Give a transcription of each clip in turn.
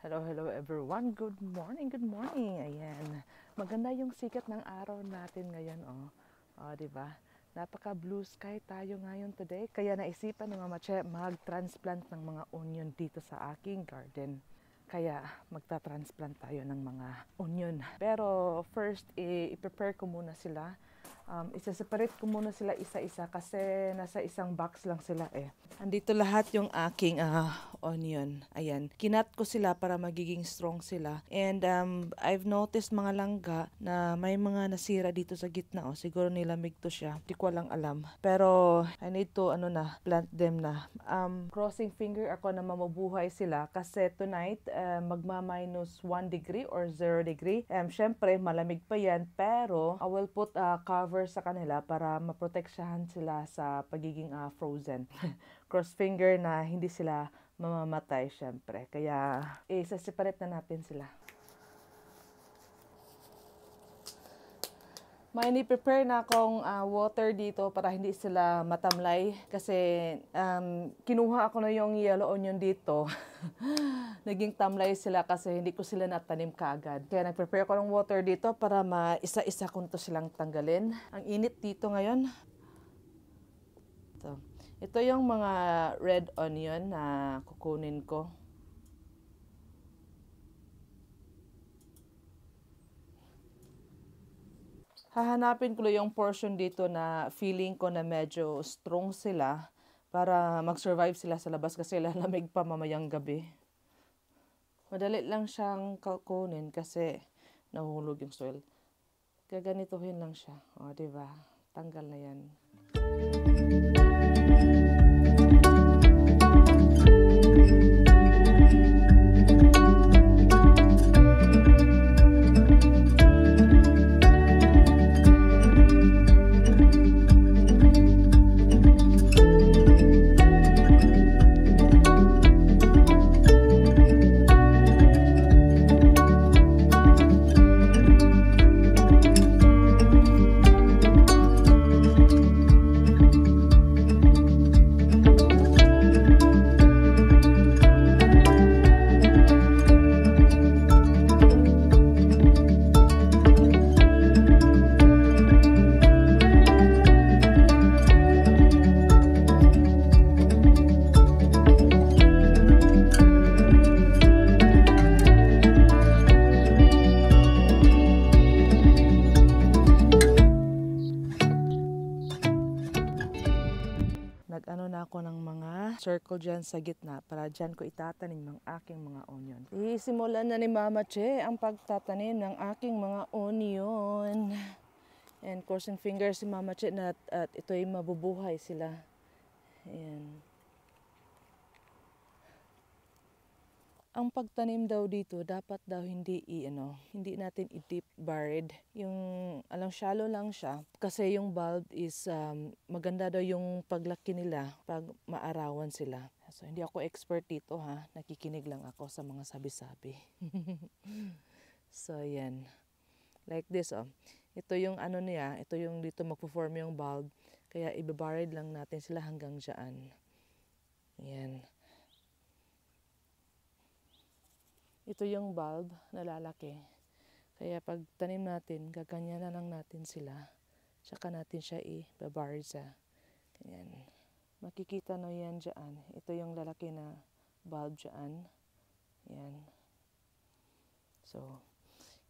Hello, hello everyone. Good morning, good morning. Ayan. Maganda yung sikat ng araw natin ngayon, oh. Oh, 'di ba? Napaka blue sky tayo ngayon today. Kaya naisipan ni Mama Che mag-transplant ng mga onion dito sa aking garden. Kaya magta-transplant tayo ng mga onion. Pero first, i-prepare ko muna sila. Isa-separate ko muna sila isa-isa kasi nasa isang box lang sila eh. Andito lahat yung aking onion. Ayan. Kinat ko sila para magiging strong sila. And I've noticed mga langga na may mga nasira dito sa gitna. Oh. Siguro nilamig to siya. Di ko lang alam. Pero I need to plant them na. Crossing finger ako na mamubuhay sila kasi tonight magma-minus 1 degree or 0 degree. Syempre malamig pa yan pero I will put a cover sa kanila para maproteksyahan sila sa pagiging frozen. Cross finger na hindi sila mamamatay syempre. Kaya isa-separate na natin sila. May ni-prepare na akong water dito para hindi sila matamlay kasi kinuha ako na yung yellow onion dito. Naging tamlay sila kasi hindi ko sila natanim kaagad. Kaya nag-prepare ako ng water dito para maisa-isa ko to silang tanggalin. Ang init dito ngayon. Ito yung mga red onion na kukunin ko. Hahanapin ko lang yung portion dito na feeling ko na medyo strong sila para mag-survive sila sa labas kasi lalamig pa mamayang gabi. Madali lang siyang kukunin kasi nahuhulog yung soil. Gaganituhin lang siya. O, diba? Tanggal na yan. Nag-ano na ako ng mga circle dyan sa gitna para dyan ko itatanim ng aking mga onion. Isimulan na ni Mama Che ang pagtatanim ng aking mga onion. And crossing fingers si Mama Che na at ito'y mabubuhay sila. Ayan. Ang pagtanim daw dito, dapat daw hindi natin i-deep buried. Yung shallow lang siya. Kasi yung bulb is maganda daw yung paglaki nila pag maarawan sila. So hindi ako expert dito ha. Nakikinig lang ako sa mga sabi-sabi. So yan. Like this oh. Ito yung niya, ito yung dito magpo-form yung bulb. Kaya i-buried lang natin sila hanggang dyan. Yan. Ito yung bulb na lalaki. Kaya pag tanim natin, gaganyan na lang natin sila. Tsaka natin siya i-babarza. Ayan. Makikita na yan dyan. Ito yung lalaki na bulb dyan. Ayan. So,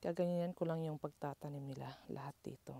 gaganyan ko lang yung pagtatanim nila. Lahat dito.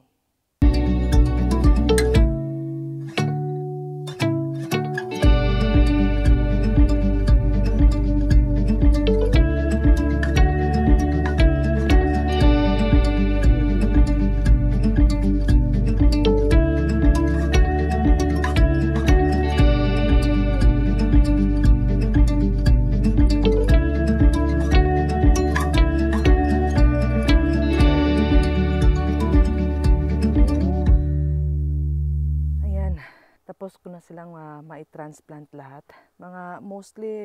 silang mai-transplant lahat. Mga mostly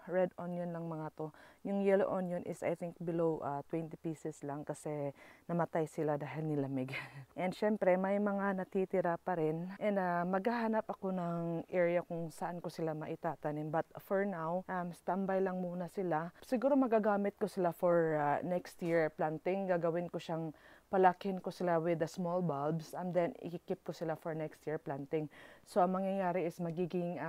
red onion lang mga to. Yung yellow onion is I think below 20 pieces lang kasi namatay sila dahil nilamig. And syempre may mga natitira pa rin. And maghahanap ako ng area kung saan ko sila maitatanim. But for now, standby lang muna sila. Siguro magagamit ko sila for next year planting. Gagawin ko siyang palakin ko sila with the small bulbs and then i-keep ko sila for next year planting. So, ang mangyayari is magiging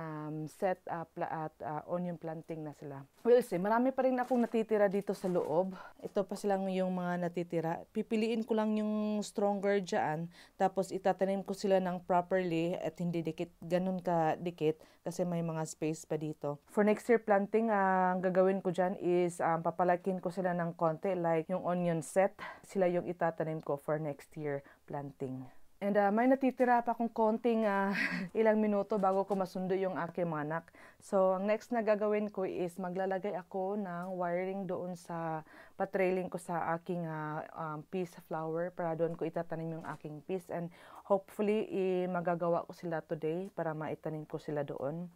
set up at onion planting na sila. We'll see. Marami pa rin akong natitira dito sa loob. Ito pa silang yung mga natitira. Pipiliin ko lang yung stronger dyan. Tapos itatanim ko sila ng properly at hindi dikit, ganun ka dikit kasi may mga space pa dito. For next year planting, ang gagawin ko dyan is papalakin ko sila ng konti like yung onion set. Sila yung itatanim ko for next year planting. And may natitira pa akong konting ilang minuto bago ko masundo yung aking mga anak. So, ang next na gagawin ko is maglalagay ako ng wiring doon sa patrailing ko sa aking peas flower para doon ko itatanim yung aking peas. And hopefully, magagawa ko sila today para maitanim ko sila doon.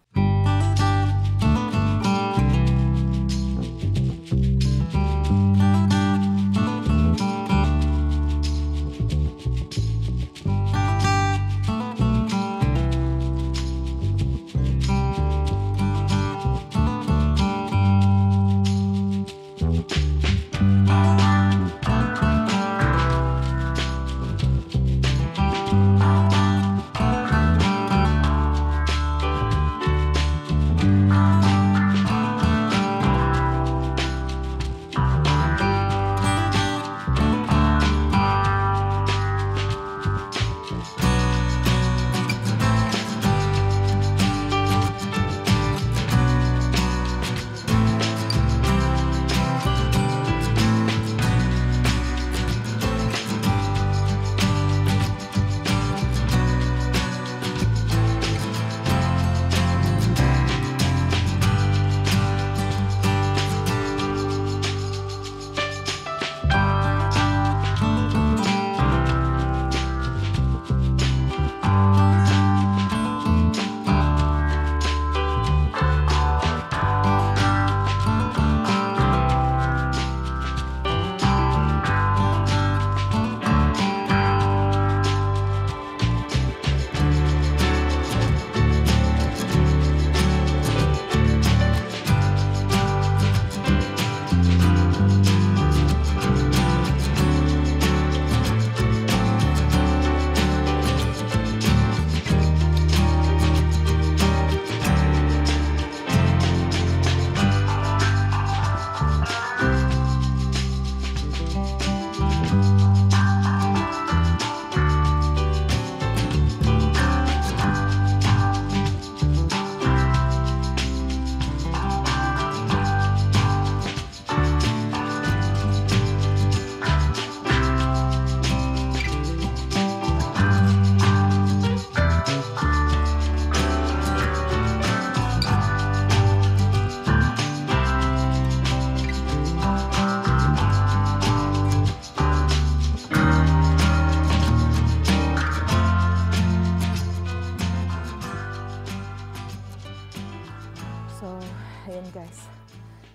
Ayan guys,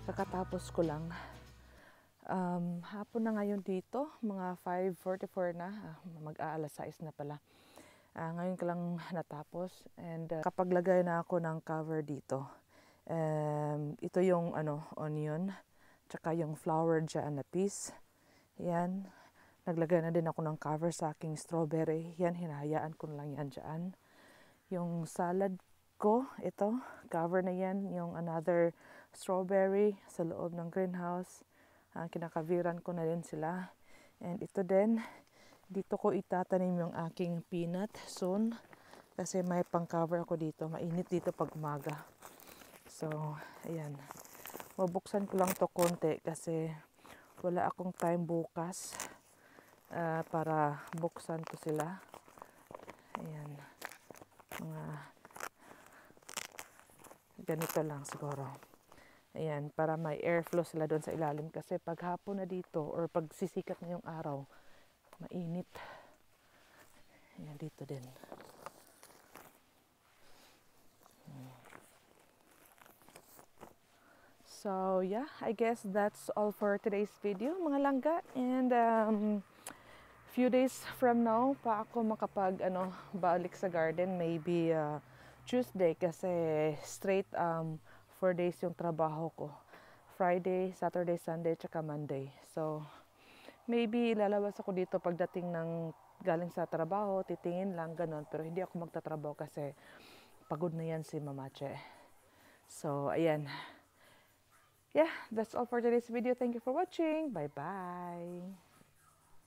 kakatapos ko lang. Hapon na ngayon dito, mga 5:44 na, mag-aalas 6 na pala. Ngayon ko lang natapos and kapag lagay na ako ng cover dito. Ito yung onion, tsaka yung flower dyan na peas. Yan, naglagay na din ako ng cover sa aking strawberry. Yan, hinahayaan ko lang yan dyan. Yung salad ko, ito, cover na yan. Yung another strawberry sa loob ng greenhouse. Kinakaviran ko na din sila. And ito din, dito ko itatanim yung aking peanut soon. Kasi may pang-cover ako dito. Mainit dito pag umaga. So, ayan. Mabuksan ko lang to konti kasi wala akong time bukas para buksan ko sila. Ayan. Mga ganito lang siguro. Ayan, para may airflow sila doon sa ilalim kasi pag hapon na dito or pag sisikat na yung araw, mainit. Ayan, dito din. So yeah, I guess that's all for today's video mga langga, and few days from now pa ako makapag balik sa garden, maybe Tuesday kasi straight 4 days yung trabaho ko. Friday, Saturday, Sunday, tsaka Monday. So maybe lalabas ako dito pagdating ng galing sa trabaho, titingin lang ganon, pero hindi ako magtatrabaho kasi pagod na yan si Mamache. So ayan. Yeah, that's all for today's video. Thank you for watching. Bye bye.